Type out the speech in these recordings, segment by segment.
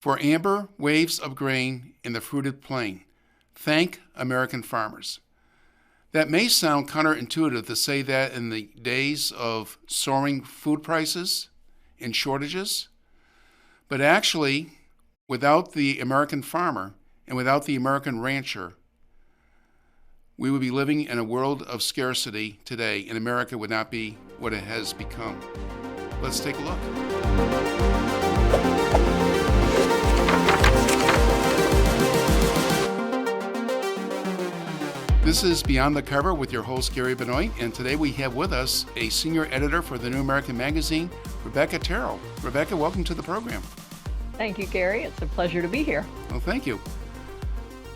For amber waves of grain in the fruited plain, thank American farmers. That may sound counterintuitive to say that in the days of soaring food prices and shortages, but actually, without the American farmer and without the American rancher, we would be living in a world of scarcity today, and America would not be what it has become. Let's take a look. This is Beyond the Cover with your host, Gary Benoit, and today we have with us a senior editor for the New American Magazine, Rebecca Terrell. Rebecca, welcome to the program. Thank you, Gary. It's a pleasure to be here. Well, thank you.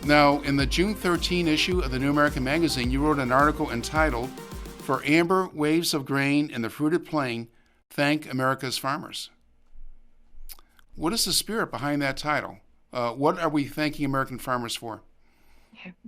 Now, in the June 13 issue of the New American Magazine, you wrote an article entitled, For Amber Waves of Grain in the Fruited Plain, Thank America's Farmers. What is the spirit behind that title? What are we thanking American farmers for?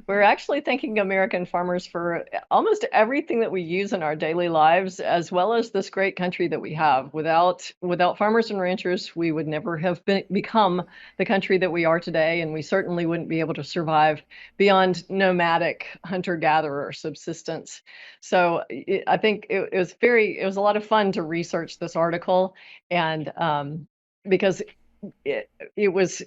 We're actually thanking American farmers for almost everything that we use in our daily lives, as well as this great country that we have. Without farmers and ranchers, we would never have become the country that we are today, and we certainly wouldn't be able to survive beyond nomadic hunter-gatherer subsistence. So I think it was a lot of fun to research this article, and because it was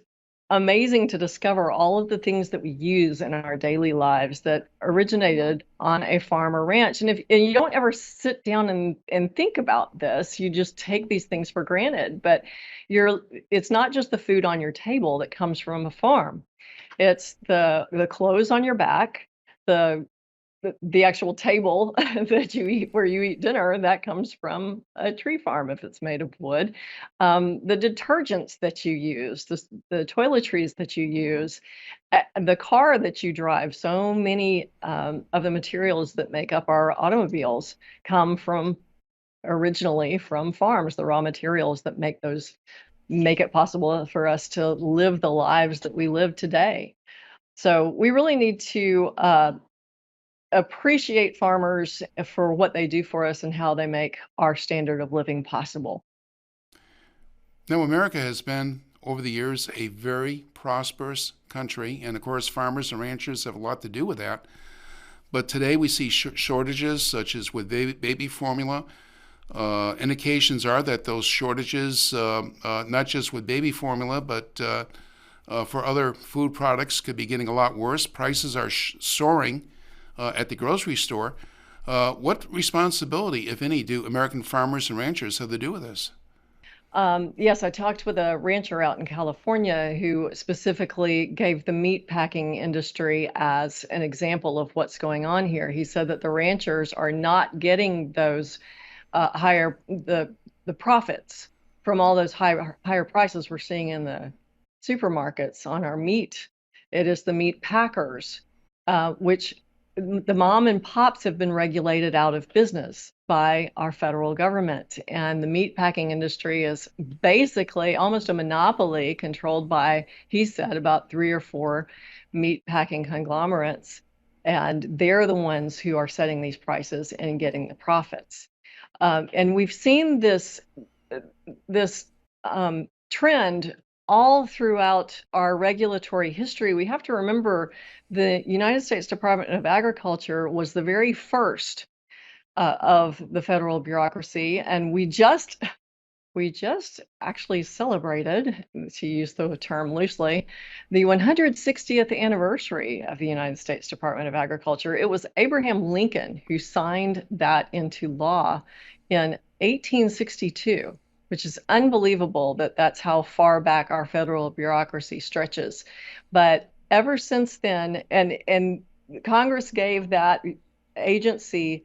amazing to discover all of the things that we use in our daily lives that originated on a farm or ranch. And you don't ever sit down and think about this, you just take these things for granted. But it's not just the food on your table that comes from a farm. It's the clothes on your back, the actual table that you eat, where you eat dinner, that comes from a tree farm if it's made of wood. The detergents that you use, the toiletries that you use, the car that you drive. So many of the materials that make up our automobiles come originally from farms, the raw materials that make it possible for us to live the lives that we live today. So we really need to appreciate farmers for what they do for us and how they make our standard of living possible. Now, America has been, over the years, a very prosperous country, and of course, farmers and ranchers have a lot to do with that. But today we see shortages, such as with baby formula. Indications are that those shortages, not just with baby formula, but for other food products, could be getting a lot worse. Prices are soaring at the grocery store. What responsibility, if any, do American farmers and ranchers have to do with this? Yes, I talked with a rancher out in California who specifically gave the meat packing industry as an example of what's going on here. He said that the ranchers are not getting those the profits from all those higher prices we're seeing in the supermarkets on our meat. It is the meat packers, which the mom and pops have been regulated out of business by our federal government. And the meat packing industry is basically almost a monopoly controlled by, he said, about 3 or 4 meat packing conglomerates. And they're the ones who are setting these prices and getting the profits. And we've seen this trend all throughout our regulatory history. We have to remember the United States Department of Agriculture was the very first of the federal bureaucracy, and we just actually celebrated, to use the term loosely, the 160th anniversary of the United States Department of Agriculture. It was Abraham Lincoln who signed that into law in 1862. Which is unbelievable that that's how far back our federal bureaucracy stretches. But ever since then, and Congress gave that agency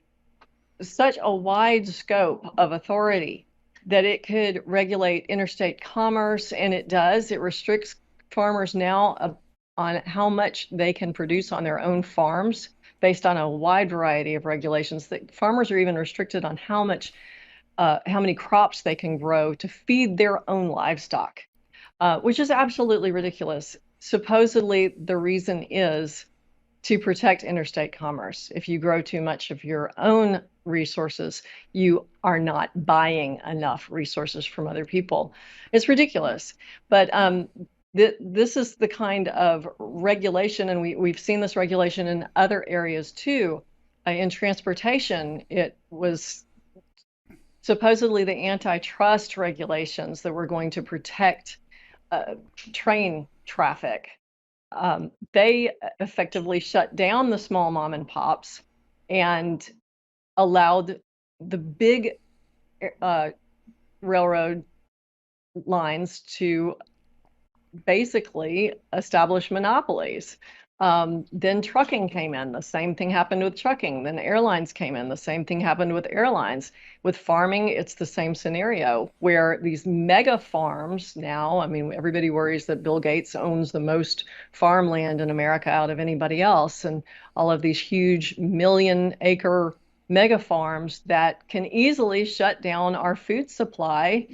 such a wide scope of authority that it could regulate interstate commerce, and it does. It restricts farmers now on how much they can produce on their own farms based on a wide variety of regulations. That farmers are even restricted on how many crops they can grow to feed their own livestock, which is absolutely ridiculous. Supposedly, the reason is to protect interstate commerce. If you grow too much of your own resources, you are not buying enough resources from other people. It's ridiculous. But this is the kind of regulation, and we've seen this regulation in other areas too. In transportation, it was supposedly the antitrust regulations that were going to protect train traffic. They effectively shut down the small mom and pops and allowed the big railroad lines to basically establish monopolies. Then trucking came in. The same thing happened with trucking. Then airlines came in. The same thing happened with airlines. With farming, it's the same scenario where these mega farms now, I mean, everybody worries that Bill Gates owns the most farmland in America out of anybody else, and all of these huge million-acre mega farms that can easily shut down our food supply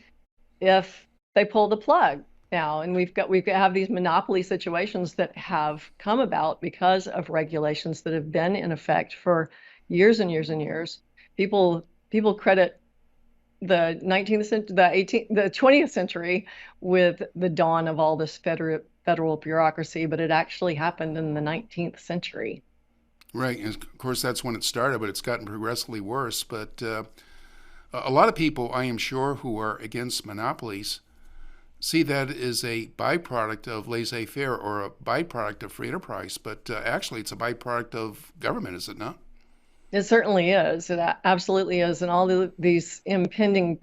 if they pull the plug now. And we have these monopoly situations that have come about because of regulations that have been in effect for years and years and years. People credit the 19th century, the 20th century with the dawn of all this federal bureaucracy, but it actually happened in the 19th century. Right, and of course that's when it started, but it's gotten progressively worse. But a lot of people, I am sure, who are against monopolies see that as a byproduct of laissez-faire or a byproduct of free enterprise. But actually, it's a byproduct of government, is it not? It certainly is. It absolutely is. And all these impending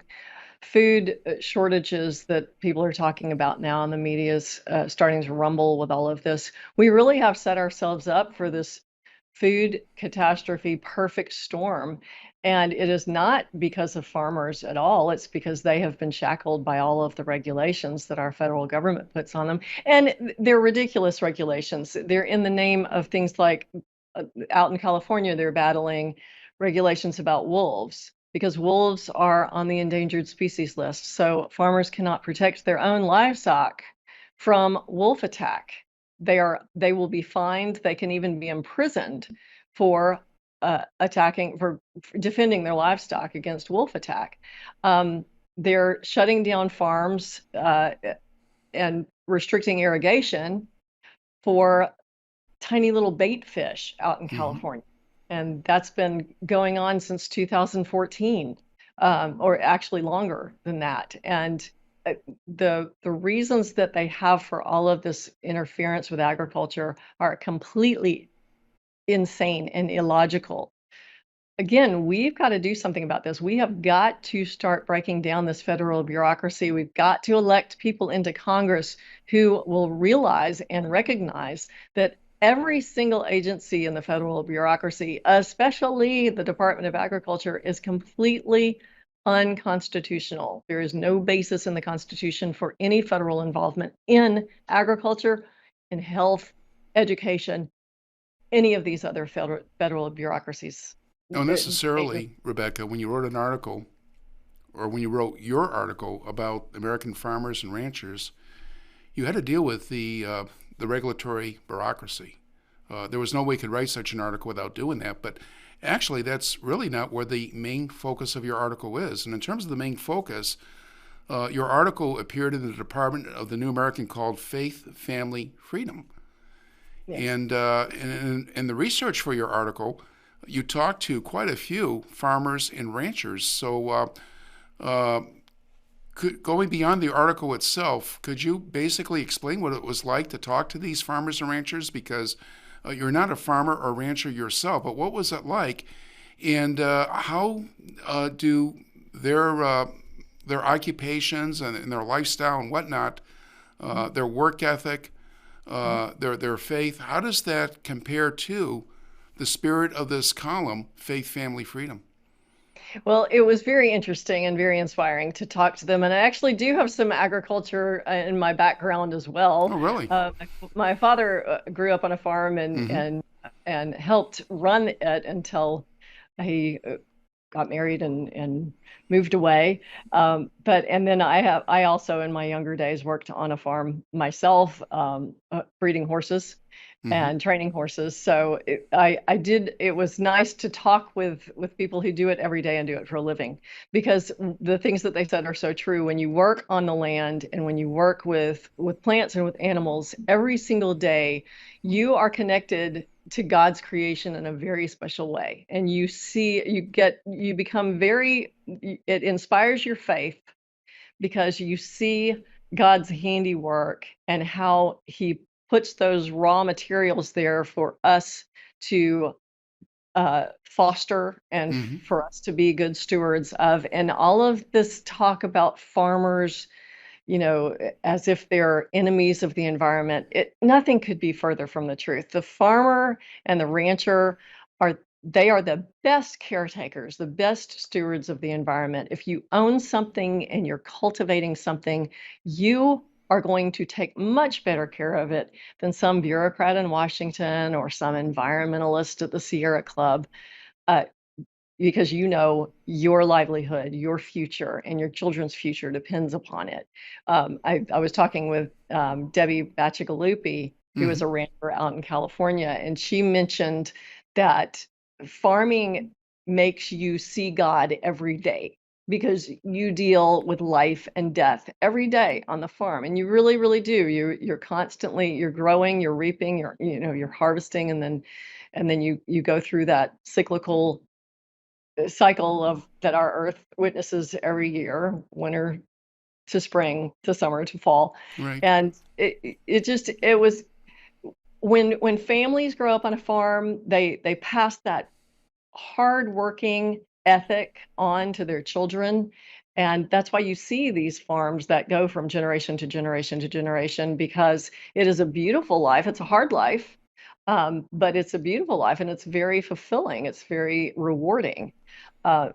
food shortages that people are talking about now, and the media is starting to rumble with all of this. We really have set ourselves up for this food catastrophe perfect storm. And it is not because of farmers at all. It's because they have been shackled by all of the regulations that our federal government puts on them. And they're ridiculous regulations. They're in the name of things like out in California, they're battling regulations about wolves because wolves are on the endangered species list. So farmers cannot protect their own livestock from wolf attack. They will be fined. They can even be imprisoned for for defending their livestock against wolf attack. They're shutting down farms and restricting irrigation for tiny little bait fish out in Mm-hmm. California. And that's been going on since 2014, or actually longer than that. And the reasons that they have for all of this interference with agriculture are completely insane and illogical. Again, we've got to do something about this. We have got to start breaking down this federal bureaucracy. We've got to elect people into Congress who will realize and recognize that every single agency in the federal bureaucracy, especially the Department of Agriculture, is completely unconstitutional. There is no basis in the Constitution for any federal involvement in agriculture, in health, education, any of these other federal bureaucracies. No, necessarily, Rebecca, when you wrote an article, or when you wrote your article about American farmers and ranchers, you had to deal with the regulatory bureaucracy. There was no way you could write such an article without doing that. But actually, that's really not where the main focus of your article is. And in terms of the main focus, your article appeared in the department of the New American called Faith, Family, Freedom. Yes. And in the research for your article, you talked to quite a few farmers and ranchers. So going beyond the article itself, could you basically explain what it was like to talk to these farmers and ranchers? Because you're not a farmer or rancher yourself, but what was it like? And how do their occupations and their lifestyle and whatnot, their work ethic, their faith, how does that compare to the spirit of this column, Faith, Family, Freedom? Well, it was very interesting and very inspiring to talk to them. And I actually do have some agriculture in my background as well. Oh, really? My father grew up on a farm Mm-hmm. and helped run it until he got married and moved away. But and then I also in my younger days worked on a farm myself, breeding horses Hmm. and training horses. So I did. It was nice to talk with people who do it every day and do it for a living, because the things that they said are so true. When you work on the land and when you work with plants and with animals every single day, you are connected to God's creation in a very special way. And you become very, it inspires your faith because you see God's handiwork and how he puts those raw materials there for us to foster and Hmm. for us to be good stewards of. And all of this talk about farmers, as if they're enemies of the environment. Nothing could be further from the truth. The farmer and the rancher are the best caretakers, the best stewards of the environment. If you own something and you're cultivating something, you are going to take much better care of it than some bureaucrat in Washington or some environmentalist at the Sierra Club. Uh, because your livelihood, your future, and your children's future depends upon it. I was talking with Debbie Bacigalupi, who is Hmm. a rancher out in California, and she mentioned that farming makes you see God every day because you deal with life and death every day on the farm, and you really, really do. You're constantly you're growing, you're reaping, you're harvesting, and then you go through that cyclical cycle of that our earth witnesses every year, winter to spring to summer to fall. Right. And it was when families grow up on a farm, they pass that hard working ethic on to their children. And that's why you see these farms that go from generation to generation to generation, because it is a beautiful life. It's a hard life, but it's a beautiful life and it's very fulfilling. It's very rewarding.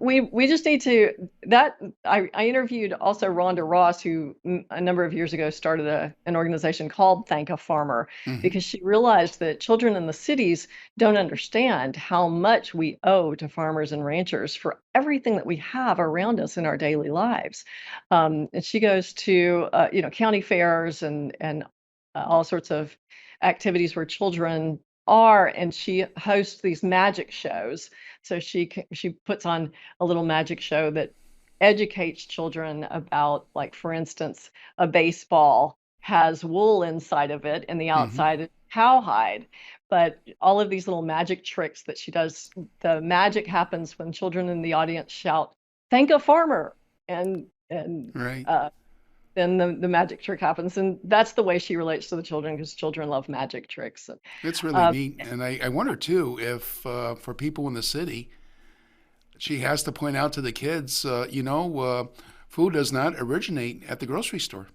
We just need to that I interviewed also Rhonda Ross, who a number of years ago started an organization called Thank a Farmer, Hmm. because she realized that children in the cities don't understand how much we owe to farmers and ranchers for everything that we have around us in our daily lives. And she goes to county fairs and all sorts of activities where children are, and she hosts these magic shows. So she puts on a little magic show that educates children about, like, for instance, a baseball has wool inside of it and the Hmm. outside is cowhide. But all of these little magic tricks that she does, the magic happens when children in the audience shout, "Thank a farmer!" And Right. then the magic trick happens. And that's the way she relates to the children, because children love magic tricks. It's really Uh, neat. And I wonder, too, if for people in the city, she has to point out to the kids, food does not originate at the grocery store.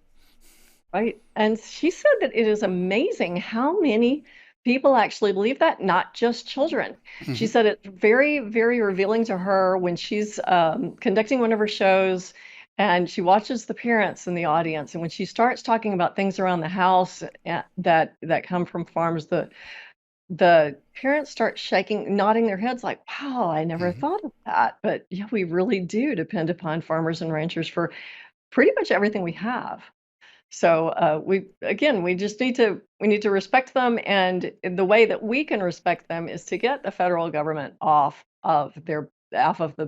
Right. And she said that it is amazing how many people actually believe that, not just children. She Hmm. said it's very, very revealing to her when she's conducting one of her shows and she watches the parents in the audience. And when she starts talking about things around the house that come from farms, the parents start shaking, nodding their heads like, wow, I never Hmm. thought of that. But yeah, we really do depend upon farmers and ranchers for pretty much everything we have. So we just need to respect them, and the way that we can respect them is to get the federal government off of the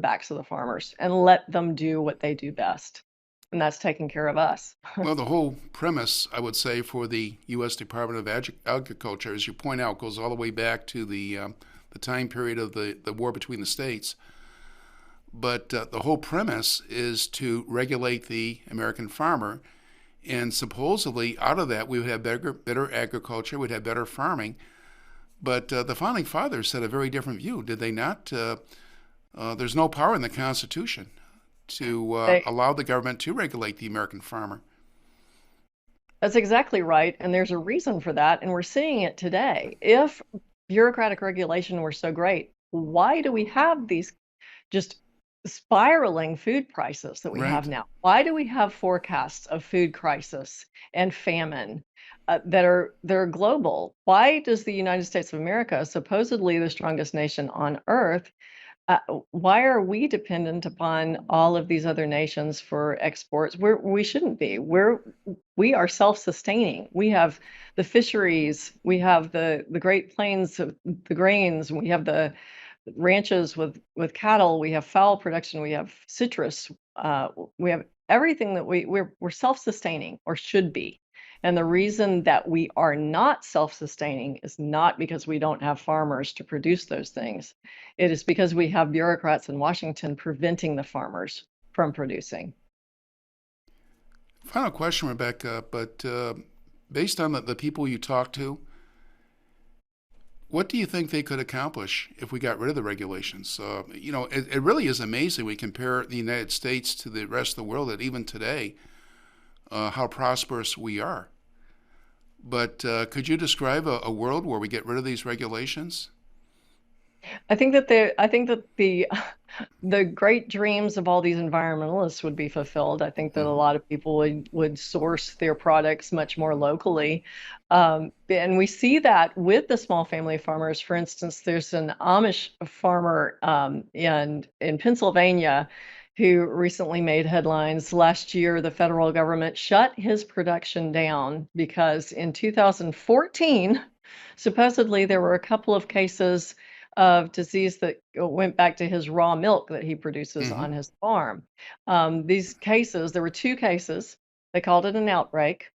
backs of the farmers and let them do what they do best, and that's taking care of us. Well, the whole premise, I would say, for the U.S. Department of Agriculture, as you point out, goes all the way back to the time period of the war between the states. But the whole premise is to regulate the American farmer. And supposedly, out of that, we would have better agriculture, we'd have better farming. But the founding fathers had a very different view, did they not? There's no power in the Constitution to They, allow the government to regulate the American farmer. that's exactly right, and there's a reason for that, and we're seeing it today. If bureaucratic regulation were so great, why do we have these just spiraling food prices that we have Right. now? Why do we have forecasts of food crisis and famine that are global? Why does the United States of America, supposedly the strongest nation on earth, why are we dependent upon all of these other nations for exports? We shouldn't be. We are self-sustaining. We have the fisheries, we have the Great Plains of the grains, we have the ranches with cattle, we have fowl production, we have citrus, we have everything that we're self-sustaining, or should be. And the reason that we are not self-sustaining is not because we don't have farmers to produce those things. It is because we have bureaucrats in Washington preventing the farmers from producing. Final question, Rebecca, but based on the people you talk to, what do you think they could accomplish if we got rid of the regulations? It really is amazing. We compare the United States to the rest of the world, that even today, how prosperous we are. But could you describe a world where we get rid of these regulations? I think that the great dreams of all these environmentalists would be fulfilled. I think that a lot of people would source their products much more locally. And we see that with the small family farmers. For instance, there's an Amish farmer in Pennsylvania who recently made headlines. Last year, the federal government shut his production down because in 2014, supposedly there were a couple of cases of disease that went back to his raw milk that he produces Mm-hmm. on his farm. These cases, there were two cases. They called it an outbreak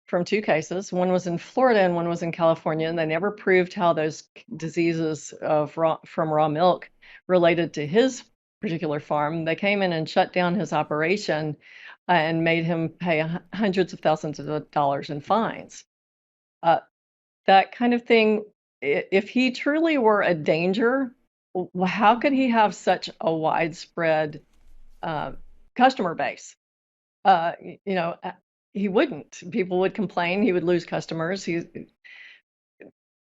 from two cases. One was in Florida and one was in California, and they never proved how those diseases from raw milk related to his particular farm. They came in and shut down his operation and made him pay hundreds of thousands of dollars in fines. That kind of thing, if he truly were a danger, how could he have such a widespread customer base? He wouldn't. People would complain. He would lose customers.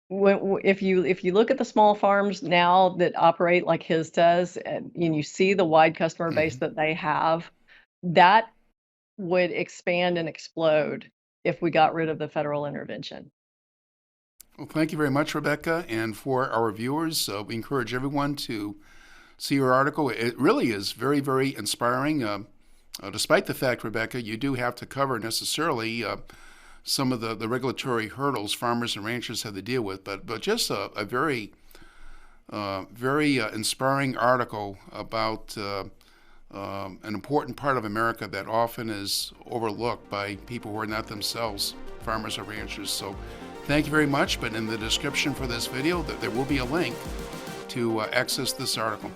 If you look at the small farms now that operate like his does, and you see the wide customer base Mm-hmm. that they have, that would expand and explode if we got rid of the federal intervention. Well, thank you very much, Rebecca. And for our viewers, we encourage everyone to see your article. It really is very, very inspiring. Despite the fact, Rebecca, you do have to cover necessarily some of the regulatory hurdles farmers and ranchers have to deal with, but just a very, very inspiring article about an important part of America that often is overlooked by people who are not themselves farmers or ranchers. So thank you very much, but in the description for this video, there will be a link to access this article.